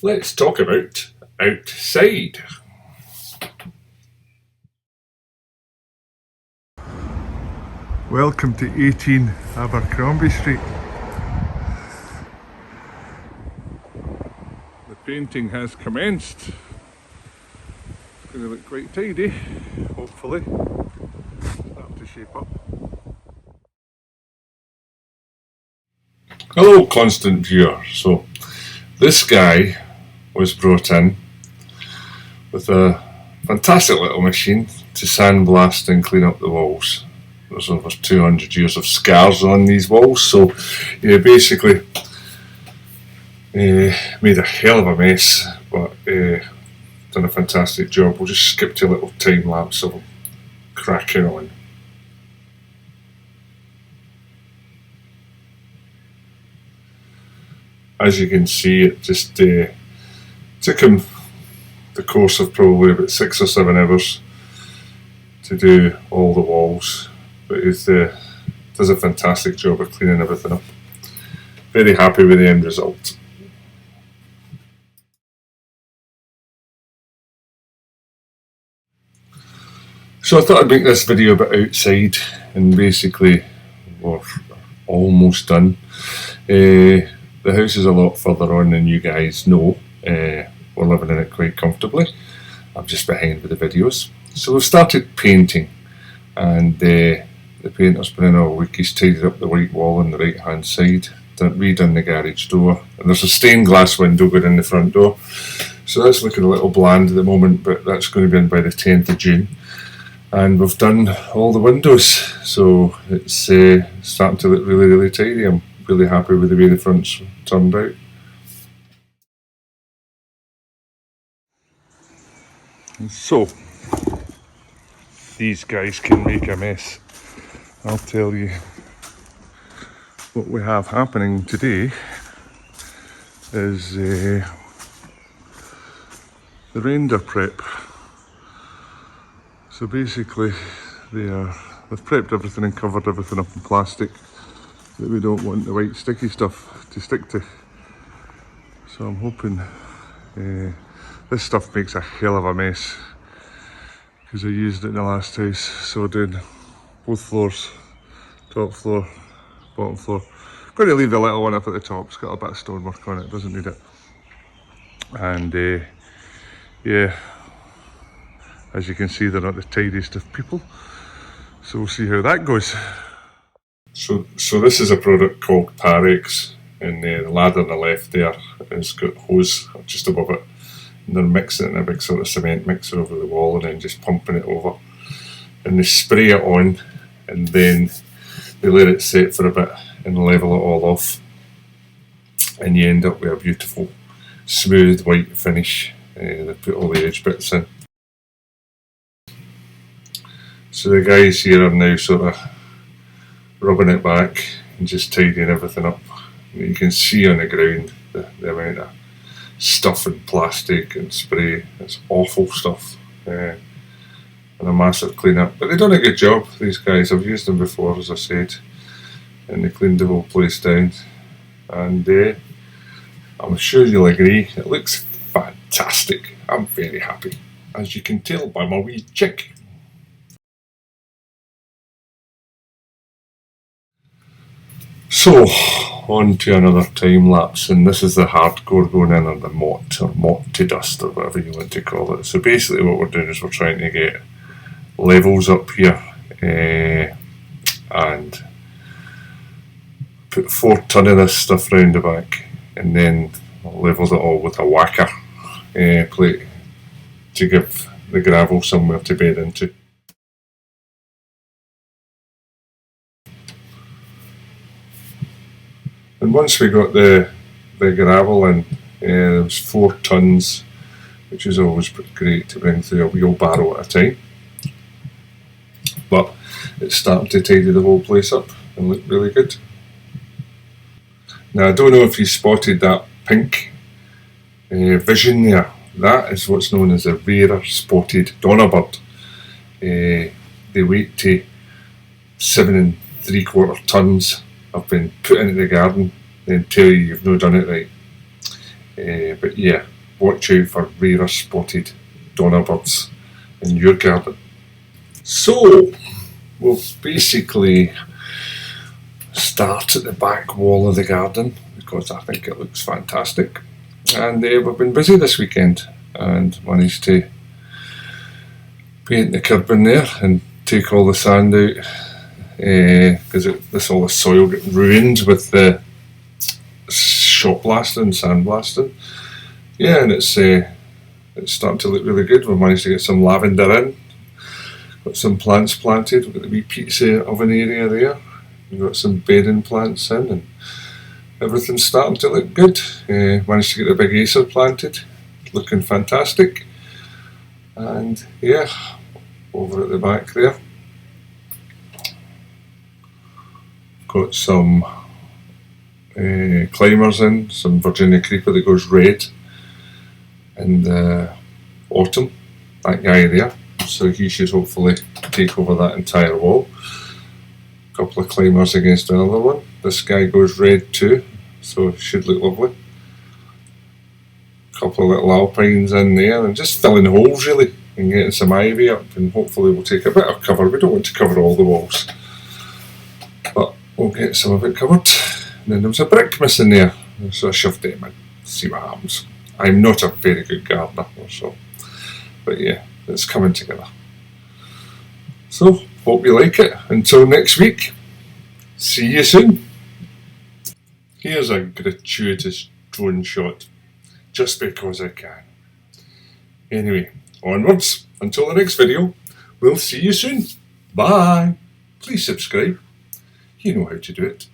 let's talk about outside. Welcome to 18 Abercrombie Street. The painting has commenced. It's going to look quite tidy, hopefully. Starting to shape up. Hello, constant viewer. So, this guy was brought in with a fantastic little machine to sandblast and clean up the walls. There's over 200 years of scars on these walls, so basically made a hell of a mess, but done a fantastic job. We'll just skip to a little time lapse of him cracking on. As you can see, it just took him the course of probably about 6 or 7 hours to do all the walls, but he does a fantastic job of cleaning everything up. Very happy with the end result. So I thought I'd make this video about outside, and basically we're almost done. The house is a lot further on than you guys know. We're living in it quite comfortably. I'm just behind with the videos. So we've started painting, and the painter's been in all week. He's tidied up the white wall on the right hand side, redone the garage door, and there's a stained glass window going in the front door. So that's looking a little bland at the moment, but that's going to be in by the 10th of June. And we've done all the windows, so it's starting to look really, really tidy. I'm really happy with the way the front's turned out. So, these guys can make a mess. I'll tell you what we have happening today is the render prep. So basically they've prepped everything and covered everything up in plastic that we don't want the white sticky stuff to stick to. So I'm hoping this stuff makes a hell of a mess, because I used it in the last house. So we're doing both floors, top floor, bottom floor. I'm going to leave the little one up at the top. It's got a bit of stonework on it, doesn't need it. And yeah, as you can see, they're not the tidiest of people. So we'll see how that goes. So this is a product called Parex, and the ladder on the left there has got hose just above it, and they're mixing it in a big sort of cement mixer over the wall and then just pumping it over, and they spray it on, and then they let it set for a bit and level it all off, and you end up with a beautiful smooth white finish. They put all the edge bits in. So the guys here are now sort of rubbing it back and just tidying everything up. You can see on the ground the amount of stuff and plastic and spray. It's awful stuff, and a massive clean up. But they've done a good job, these guys. I've used them before, as I said, and they cleaned the whole place down. And I'm sure you'll agree, it looks fantastic. I'm very happy, as you can tell by my wee chick. So, on to another time lapse, and this is the hardcore going in, or the mott to dust, or whatever you want to call it. So basically what we're doing is we're trying to get levels up here, and put 4 ton of this stuff round the back, and then level it all with a whacker plate to give the gravel somewhere to bed into. And once we got the gravel in, there was 4 tons, which is always great to bring through a wheelbarrow at a time. But it's starting to tidy the whole place up and look really good. Now I don't know if you spotted that pink vision there. That is what's known as a rarer spotted donnerbird. They weight to 7 3/4 tons have been put into the garden, then tell you you've not done it right. But yeah, watch out for rare spotted donnerbirds in your garden. So we'll basically start at the back wall of the garden because I think it looks fantastic. And we've been busy this weekend and managed to paint the curb in there and take all the sand out because all the soil got ruined with the shot blasting, sandblasting. Yeah, and it's starting to look really good. We've managed to get some lavender in, got some plants planted. We've got the wee pizza oven area there. We've got some bedding plants in, and everything's starting to look good. Managed to get the big acer planted, looking fantastic. And yeah, over at the back there, got some climbers in, some Virginia creeper that goes red in the autumn, that guy there, so he should hopefully take over that entire wall. A couple of climbers against another one. This guy goes red too, so it should look lovely. A couple of little alpines in there and just filling holes really and getting some ivy up, and hopefully we'll take a bit of cover. We don't want to cover all the walls, but we'll get some of it covered. And then there was a brick missing there, so I shoved it in. See what happens. I'm not a very good gardener, so, but yeah, it's coming together. So, hope you like it. Until next week, see you soon. Here's a gratuitous drone shot, just because I can. Anyway, onwards, until the next video, we'll see you soon. Bye. Please subscribe. You know how to do it.